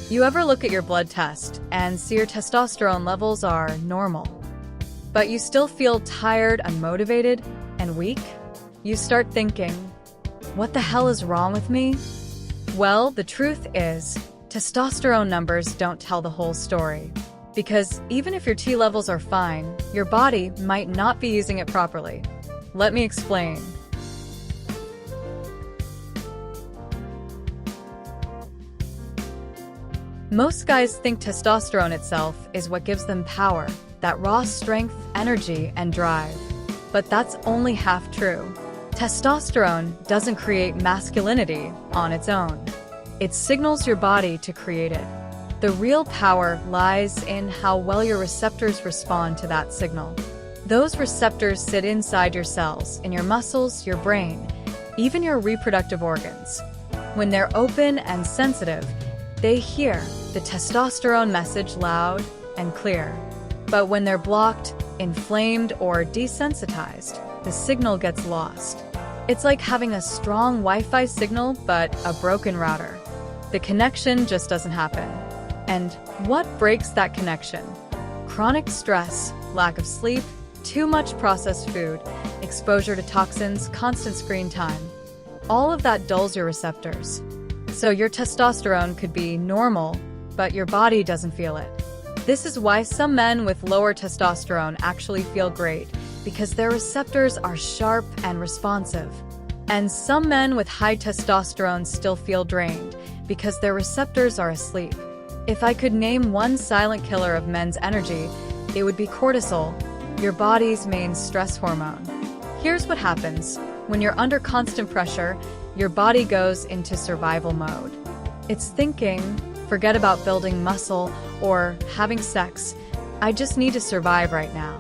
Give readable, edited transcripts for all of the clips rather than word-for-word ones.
You ever look at your blood test and see your testosterone levels are normal, but you still feel tired, unmotivated, and weak? You start thinking, what the hell is wrong with me? Well, the truth is, testosterone numbers don't tell the whole story. Because even if your T levels are fine, your body might not be using it properly. Let me explain. Most guys think testosterone itself is what gives them power, that raw strength, energy, and drive. But that's only half true. Testosterone doesn't create masculinity on its own. It signals your body to create it. The real power lies in how well your receptors respond to that signal. Those receptors sit inside your cells, in your muscles, your brain, even your reproductive organs. When they're open and sensitive, they hear the testosterone message loud and clear. But when they're blocked, inflamed, or desensitized, the signal gets lost. It's like having a strong Wi-Fi signal but a broken router. The connection just doesn't happen. And what breaks that connection? Chronic stress, lack of sleep, too much processed food, exposure to toxins, constant screen time. All of that dulls your receptors. So your testosterone could be normal, but your body doesn't feel it. This is why some men with lower testosterone actually feel great, because their receptors are sharp and responsive. And some men with high testosterone still feel drained, because their receptors are asleep. If I could name one silent killer of men's energy, it would be cortisol, your body's main stress hormone. Here's what happens. When you're under constant pressure, your body goes into survival mode. It's thinking, forget about building muscle or having sex. I just need to survive right now.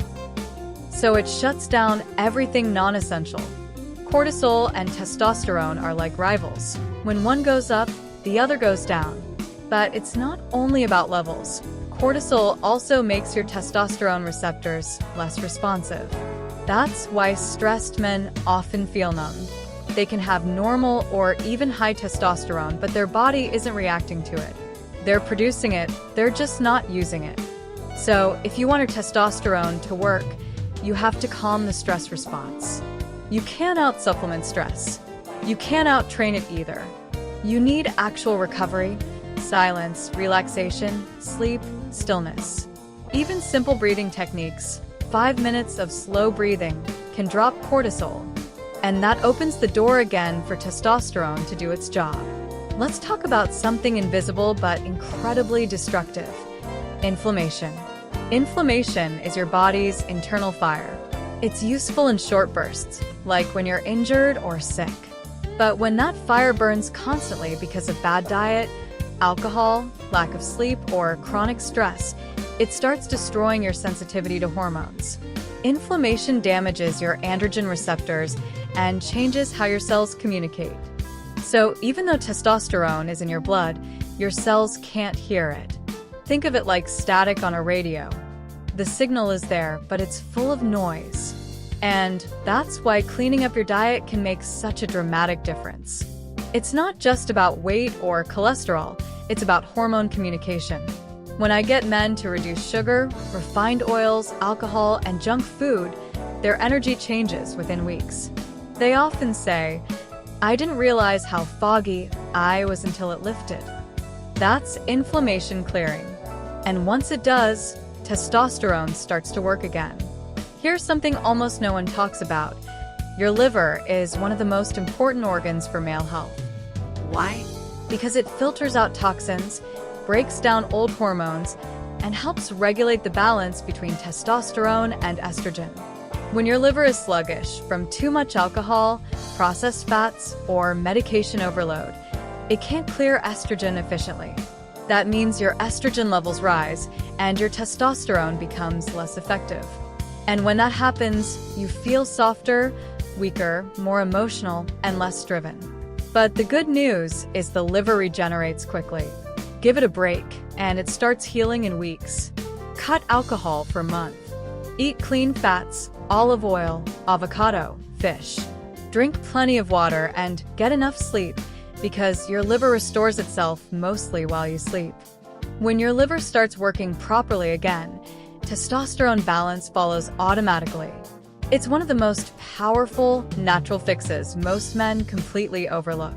So it shuts down everything non-essential. Cortisol and testosterone are like rivals. When one goes up, the other goes down. But it's not only about levels. Cortisol also makes your testosterone receptors less responsive. That's why stressed men often feel numbed. They can have normal or even high testosterone, but their body isn't reacting to it. They're producing it, they're just not using it. So if you want your testosterone to work, you have to calm the stress response. You can't out-supplement stress. You can't out-train it either. You need actual recovery, silence, relaxation, sleep, stillness. Even simple breathing techniques, 5 minutes of slow breathing, can drop cortisol. And that opens the door again for testosterone to do its job. Let's talk about something invisible but incredibly destructive: inflammation. Inflammation is your body's internal fire. It's useful in short bursts, like when you're injured or sick. But when that fire burns constantly because of bad diet, alcohol, lack of sleep, or chronic stress, it starts destroying your sensitivity to hormones. Inflammation damages your androgen receptors and changes how your cells communicate. So even though testosterone is in your blood, your cells can't hear it. Think of it like static on a radio. The signal is there, but it's full of noise. And that's why cleaning up your diet can make such a dramatic difference. It's not just about weight or cholesterol, it's about hormone communication. When I get men to reduce sugar, refined oils, alcohol, and junk food, their energy changes within weeks. They often say, I didn't realize how foggy I was until it lifted. That's inflammation clearing. And once it does, testosterone starts to work again. Here's something almost no one talks about. Your liver is one of the most important organs for male health. Why? Because it filters out toxins, breaks down old hormones, and helps regulate the balance between testosterone and estrogen. When your liver is sluggish from too much alcohol, processed fats, or medication overload, it can't clear estrogen efficiently. That means your estrogen levels rise and your testosterone becomes less effective. And when that happens, you feel softer, weaker, more emotional, and less driven. But the good news is the liver regenerates quickly. Give it a break, and it starts healing in weeks. Cut alcohol for a month. Eat clean fats, olive oil, avocado, fish. Drink plenty of water and get enough sleep, because your liver restores itself mostly while you sleep. When your liver starts working properly again, testosterone balance follows automatically. It's one of the most powerful natural fixes most men completely overlook.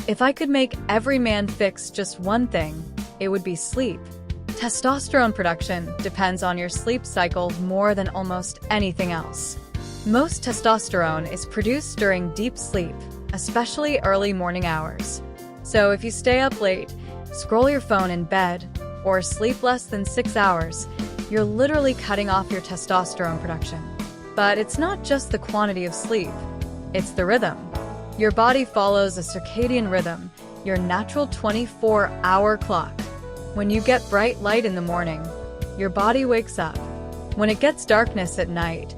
If I could make every man fix just one thing, it would be sleep. Testosterone production depends on your sleep cycle more than almost anything else. Most testosterone is produced during deep sleep, especially early morning hours. So if you stay up late, scroll your phone in bed, or sleep less than 6 hours, you're literally cutting off your testosterone production. But it's not just the quantity of sleep, it's the rhythm. Your body follows a circadian rhythm, your natural 24-hour clock. When you get bright light in the morning, your body wakes up. When it gets darkness at night,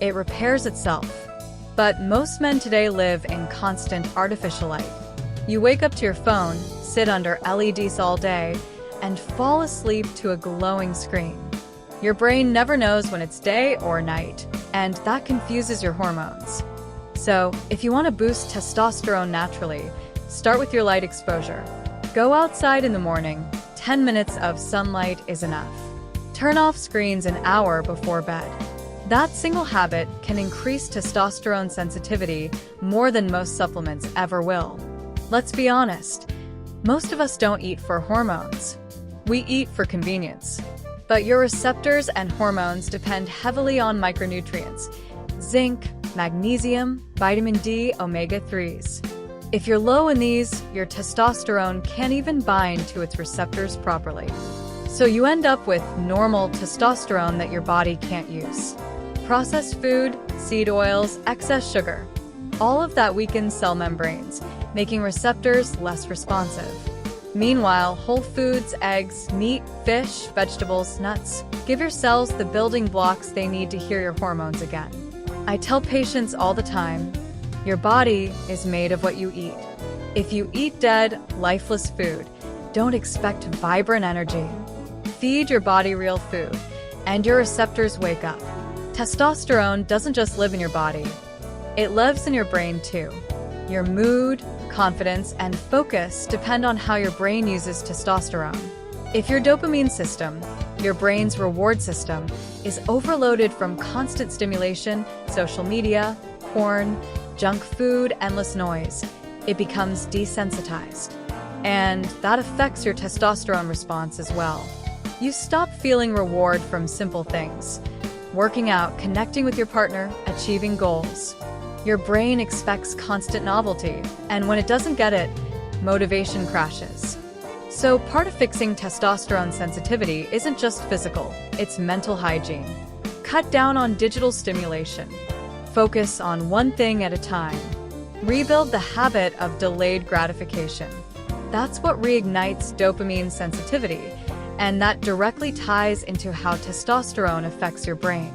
it repairs itself. But most men today live in constant artificial light. You wake up to your phone, sit under LEDs all day, and fall asleep to a glowing screen. Your brain never knows when it's day or night, and that confuses your hormones. So, if you want to boost testosterone naturally, start with your light exposure. Go outside in the morning. 10 minutes of sunlight is enough. Turn off screens an hour before bed. That single habit can increase testosterone sensitivity more than most supplements ever will. Let's be honest, most of us don't eat for hormones. We eat for convenience. But your receptors and hormones depend heavily on micronutrients: zinc, magnesium, vitamin D, omega-3s. If you're low in these, your testosterone can't even bind to its receptors properly. So you end up with normal testosterone that your body can't use. Processed food, seed oils, excess sugar. All of that weakens cell membranes, making receptors less responsive. Meanwhile, whole foods, eggs, meat, fish, vegetables, nuts, give your cells the building blocks they need to hear your hormones again. I tell patients all the time, your body is made of what you eat. If you eat dead, lifeless food, don't expect vibrant energy. Feed your body real food, and your receptors wake up. Testosterone doesn't just live in your body, it lives in your brain too. Your mood, confidence, and focus depend on how your brain uses testosterone. If your dopamine system, your brain's reward system, is overloaded from constant stimulation, social media, porn, junk food, endless noise, it becomes desensitized. And that affects your testosterone response as well. You stop feeling reward from simple things: working out, connecting with your partner, achieving goals. Your brain expects constant novelty, and when it doesn't get it, motivation crashes. So part of fixing testosterone sensitivity isn't just physical, it's mental hygiene. Cut down on digital stimulation. Focus on one thing at a time. Rebuild the habit of delayed gratification. That's what reignites dopamine sensitivity, and that directly ties into how testosterone affects your brain.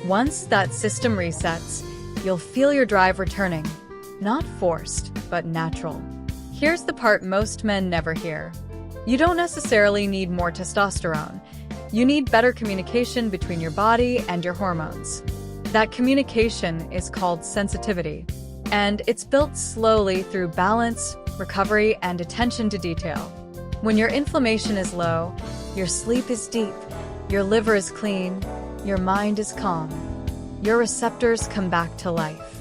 Once that system resets, you'll feel your drive returning. Not forced, but natural. Here's the part most men never hear. You don't necessarily need more testosterone. You need better communication between your body and your hormones. That communication is called sensitivity, and it's built slowly through balance, recovery, and attention to detail. When your inflammation is low, your sleep is deep, your liver is clean, your mind is calm. Your receptors come back to life.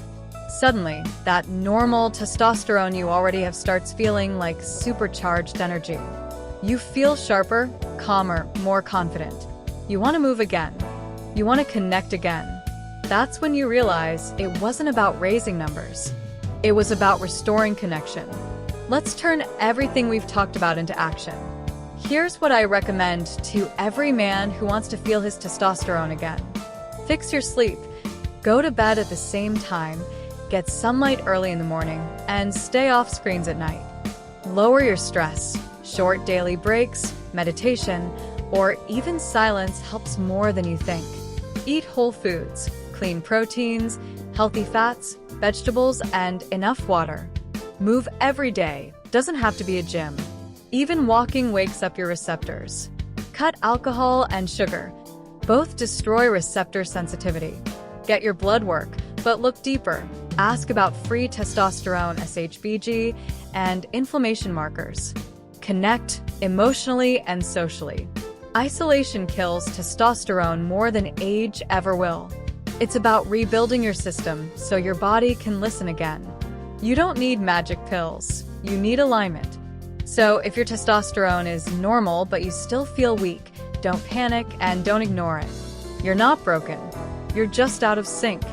Suddenly, that normal testosterone you already have starts feeling like supercharged energy. You feel sharper, calmer, more confident. You want to move again. You want to connect again. That's when you realize it wasn't about raising numbers. It was about restoring connection. Let's turn everything we've talked about into action. Here's what I recommend to every man who wants to feel his testosterone again. Fix your sleep. Go to bed at the same time, get sunlight early in the morning, and stay off screens at night. Lower your stress. Short daily breaks, meditation, or even silence helps more than you think. Eat whole foods, clean proteins, healthy fats, vegetables, and enough water. Move every day. Doesn't have to be a gym. Even walking wakes up your receptors. Cut alcohol and sugar. Both destroy receptor sensitivity. Get your blood work, but look deeper. Ask about free testosterone SHBG and inflammation markers. Connect emotionally and socially. Isolation kills testosterone more than age ever will. It's about rebuilding your system so your body can listen again. You don't need magic pills. You need alignment. So if your testosterone is normal but you still feel weak, don't panic and don't ignore it. You're not broken. You're just out of sync.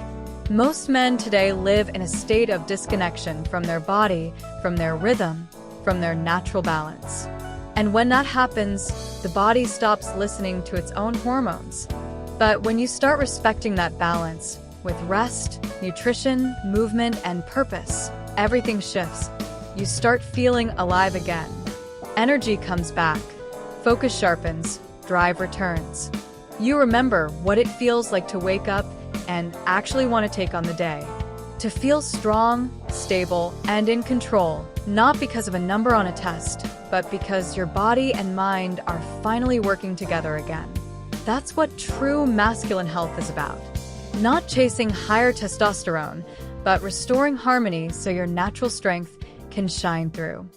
Most men today live in a state of disconnection from their body, from their rhythm, from their natural balance. And when that happens, the body stops listening to its own hormones. But when you start respecting that balance, with rest, nutrition, movement, and purpose, everything shifts. You start feeling alive again. Energy comes back. Focus sharpens. Drive returns. You remember what it feels like to wake up and actually want to take on the day. To feel strong, stable, and in control, not because of a number on a test, but because your body and mind are finally working together again. That's what true masculine health is about. Not chasing higher testosterone, but restoring harmony so your natural strength can shine through.